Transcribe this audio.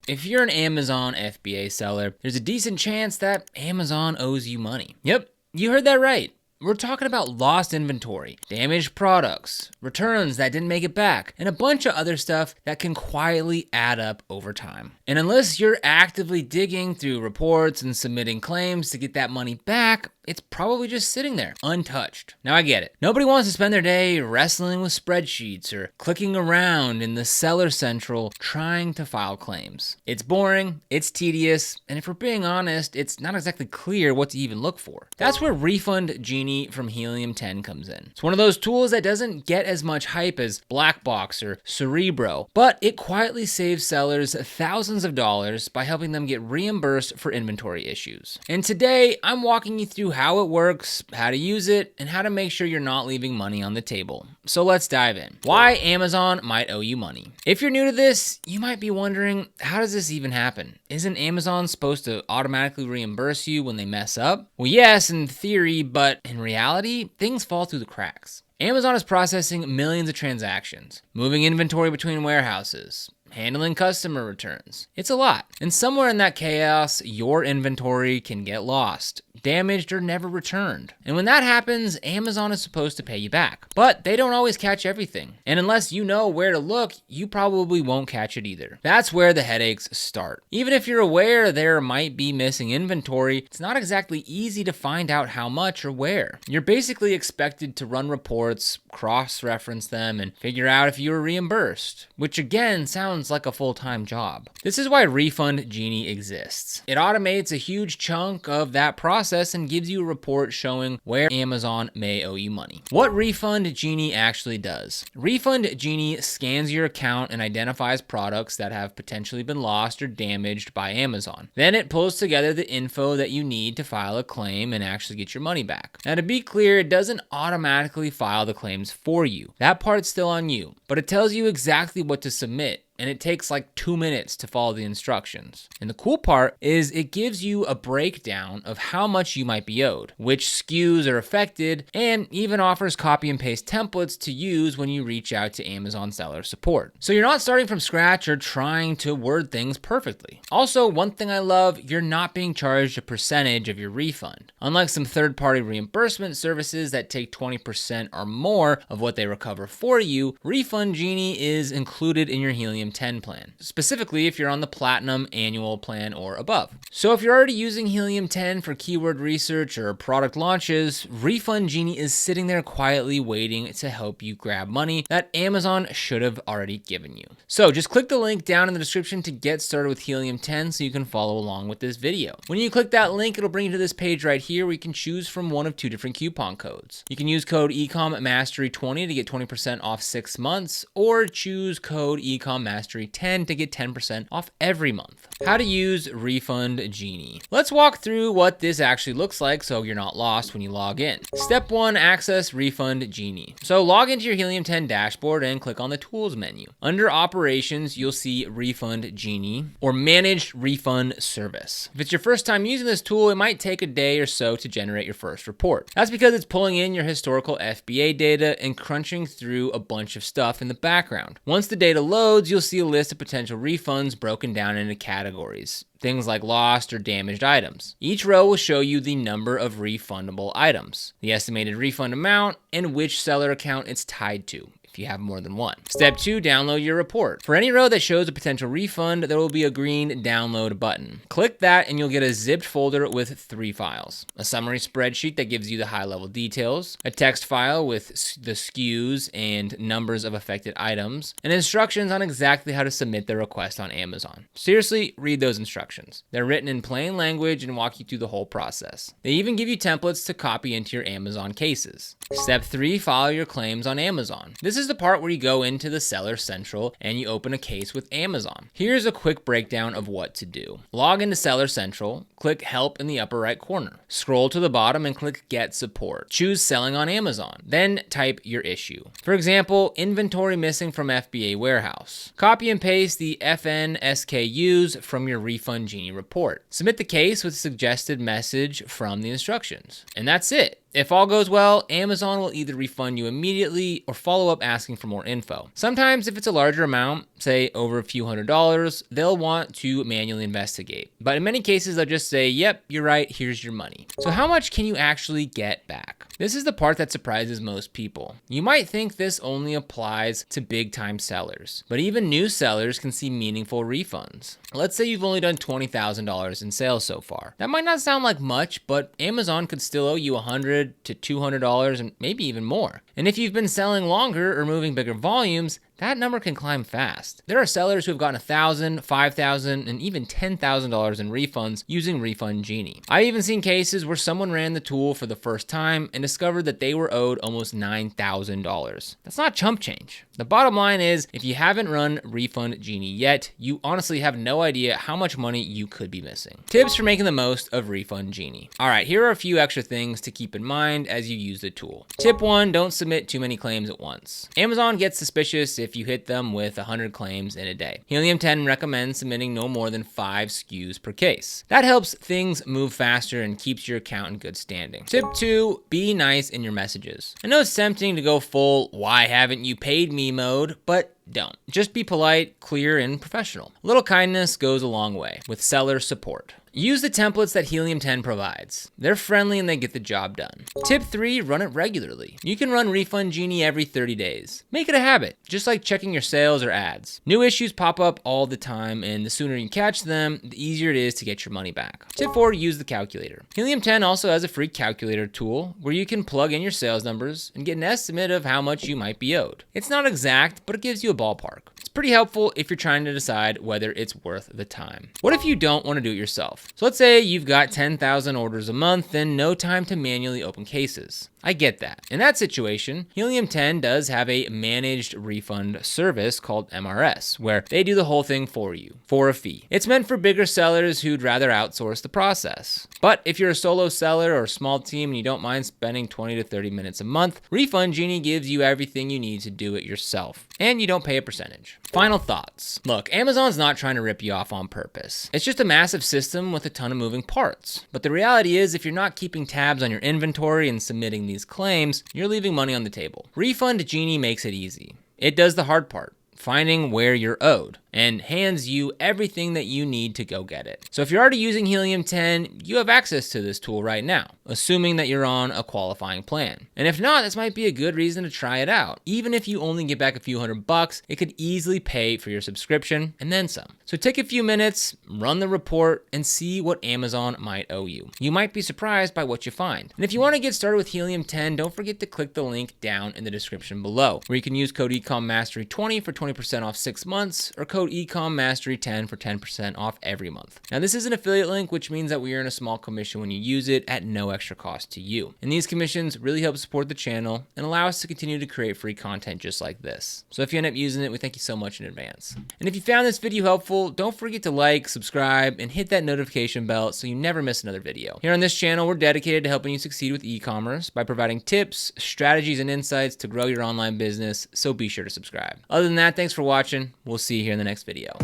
If you're an Amazon FBA seller, there's a decent chance that Amazon owes you money. Yep, you heard that right. We're talking about lost inventory, damaged products, returns that didn't make it back, and a bunch of other stuff that can quietly add up over time. And unless you're actively digging through reports and submitting claims to get that money back, it's probably just sitting there, untouched. Now I get it. Nobody wants to spend their day wrestling with spreadsheets or clicking around in the Seller Central trying to file claims. It's boring, it's tedious, and if we're being honest, it's not exactly clear what to even look for. That's where Refund Genie from Helium 10 comes in. It's one of those tools that doesn't get as much hype as Blackbox or Cerebro, but it quietly saves sellers thousands of dollars by helping them get reimbursed for inventory issues. And today, I'm walking you through how it works, how to use it, and how to make sure you're not leaving money on the table. So let's dive in. Why Amazon might owe you money. If you're new to this, you might be wondering, how does this even happen? Isn't Amazon supposed to automatically reimburse you when they mess up? Well, yes, in theory, but in reality, things fall through the cracks. Amazon is processing millions of transactions, moving inventory between warehouses, handling customer returns. It's a lot. And somewhere in that chaos, your inventory can get lost, damaged, or never returned. And when that happens, Amazon is supposed to pay you back. But they don't always catch everything. And unless you know where to look, you probably won't catch it either. That's where the headaches start. Even if you're aware there might be missing inventory, it's not exactly easy to find out how much or where. You're basically expected to run reports, cross-reference them, and figure out if you were reimbursed, which again sounds like a full-time job. This is why Refund Genie exists. It automates a huge chunk of that process and gives you a report showing where Amazon may owe you money. What Refund Genie actually does. Refund Genie scans your account and identifies products that have potentially been lost or damaged by Amazon. Then it pulls together the info that you need to file a claim and actually get your money back. Now to be clear, it doesn't automatically file the claims for you. That part's still on you, but it tells you exactly what to submit. And it takes like 2 minutes to follow the instructions. And the cool part is it gives you a breakdown of how much you might be owed, which SKUs are affected, and even offers copy and paste templates to use when you reach out to Amazon seller support. So you're not starting from scratch or trying to word things perfectly. Also, one thing I love, you're not being charged a percentage of your refund. Unlike some third-party reimbursement services that take 20% or more of what they recover for you, Refund Genie is included in your Helium 10 plan, specifically if you're on the Platinum annual plan or above. So if you're already using Helium 10 for keyword research or product launches, Refund Genie is sitting there quietly waiting to help you grab money that Amazon should have already given you. So just click the link down in the description to get started with Helium 10 so you can follow along with this video. When you click that link, it'll bring you to this page right here where you can choose from one of 2 different coupon codes. You can use code EcomMastery20 to get 20% off 6 months, or choose code EcomMastery10 to get 10% off every month. How to use Refund Genie. Let's walk through what this actually looks like so you're not lost when you log in. Step 1, access Refund Genie. So log into your Helium 10 dashboard and click on the Tools menu. Under Operations, you'll see Refund Genie or Managed Refund Service. If it's your first time using this tool, it might take a day or so to generate your first report. That's because it's pulling in your historical FBA data and crunching through a bunch of stuff in the background. Once the data loads, you'll see a list of potential refunds broken down into categories. Things like lost or damaged items. Each row will show you the number of refundable items, the estimated refund amount, and which seller account it's tied to, if you have more than one. Step 2, download your report. For any row that shows a potential refund, there will be a green download button. Click that and you'll get a zipped folder with 3 files. A summary spreadsheet that gives you the high-level details, a text file with the SKUs and numbers of affected items, and instructions on exactly how to submit the request on Amazon. Seriously, read those instructions. They're written in plain language and walk you through the whole process. They even give you templates to copy into your Amazon cases. Step 3, file your claims on Amazon. This is the part where you go into the Seller Central and you open a case with Amazon. Here's a quick breakdown of what to do. Log into Seller Central, click Help in the upper right corner. Scroll to the bottom and click Get Support. Choose Selling on Amazon. Then type your issue. For example, inventory missing from FBA warehouse. Copy and paste the FN SKUs from your Refund Genie report. Submit the case with a suggested message from the instructions. And that's it. If all goes well, Amazon will either refund you immediately or follow up asking for more info. Sometimes if it's a larger amount, say over a few $100s, they'll want to manually investigate. But in many cases, they'll just say, yep, you're right, here's your money. So how much can you actually get back? This is the part that surprises most people. You might think this only applies to big time sellers, but even new sellers can see meaningful refunds. Let's say you've only done $20,000 in sales so far. That might not sound like much, but Amazon could still owe you $100 to $200 and maybe even more. And if you've been selling longer or moving bigger volumes, that number can climb fast. There are sellers who have gotten $1,000, $5,000, and even $10,000 in refunds using Refund Genie. I've even seen cases where someone ran the tool for the first time and discovered that they were owed almost $9,000. That's not chump change. The bottom line is, if you haven't run Refund Genie yet, you honestly have no idea how much money you could be missing. Tips for making the most of Refund Genie. All right, here are a few extra things to keep in mind as you use the tool. Tip 1, don't submit too many claims at once. Amazon gets suspicious if you hit them with 100 claims in a day. Helium 10 recommends submitting no more than 5 SKUs per case. That helps things move faster and keeps your account in good standing. Tip 2, be nice in your messages. I know it's tempting to go full, why haven't you paid me mode, but don't. Just be polite, clear, and professional. A little kindness goes a long way with seller support. Use the templates that Helium 10 provides. They're friendly and they get the job done. Tip 3, run it regularly. You can run Refund Genie every 30 days. Make it a habit, just like checking your sales or ads. New issues pop up all the time, and the sooner you catch them, the easier it is to get your money back. Tip 4, use the calculator. Helium 10 also has a free calculator tool where you can plug in your sales numbers and get an estimate of how much you might be owed. It's not exact, but it gives you a ballpark. It's pretty helpful if you're trying to decide whether it's worth the time. What if you don't want to do it yourself? So let's say you've got 10,000 orders a month and no time to manually open cases. I get that. In that situation, Helium 10 does have a managed refund service called MRS, where they do the whole thing for you for a fee. It's meant for bigger sellers who'd rather outsource the process. But if you're a solo seller or a small team and you don't mind spending 20 to 30 minutes a month, Refund Genie gives you everything you need to do it yourself, and you don't pay a percentage. Final thoughts. Look, Amazon's not trying to rip you off on purpose. It's just a massive system with a ton of moving parts. But the reality is, if you're not keeping tabs on your inventory and submitting these claims, you're leaving money on the table. Refund Genie makes it easy. It does the hard part, finding where you're owed, and hands you everything that you need to go get it. So if you're already using Helium 10, you have access to this tool right now, assuming that you're on a qualifying plan. And if not, this might be a good reason to try it out. Even if you only get back a few $100, it could easily pay for your subscription and then some. So take a few minutes, run the report, and see what Amazon might owe you. You might be surprised by what you find. And if you want to get started with Helium 10, don't forget to click the link down in the description below, where you can use code EcomMastery20 for 20% off 6 months, or code EcomMastery10 for 10% off every month. Now, this is an affiliate link, which means that we earn a small commission when you use it at no extra cost to you. And these commissions really help support the channel and allow us to continue to create free content just like this. So if you end up using it, we thank you so much in advance. And if you found this video helpful, don't forget to like, subscribe, and hit that notification bell so you never miss another video. Here on this channel, we're dedicated to helping you succeed with e-commerce by providing tips, strategies, and insights to grow your online business, so be sure to subscribe. Other than that, thanks for watching. We'll see you here in the next video.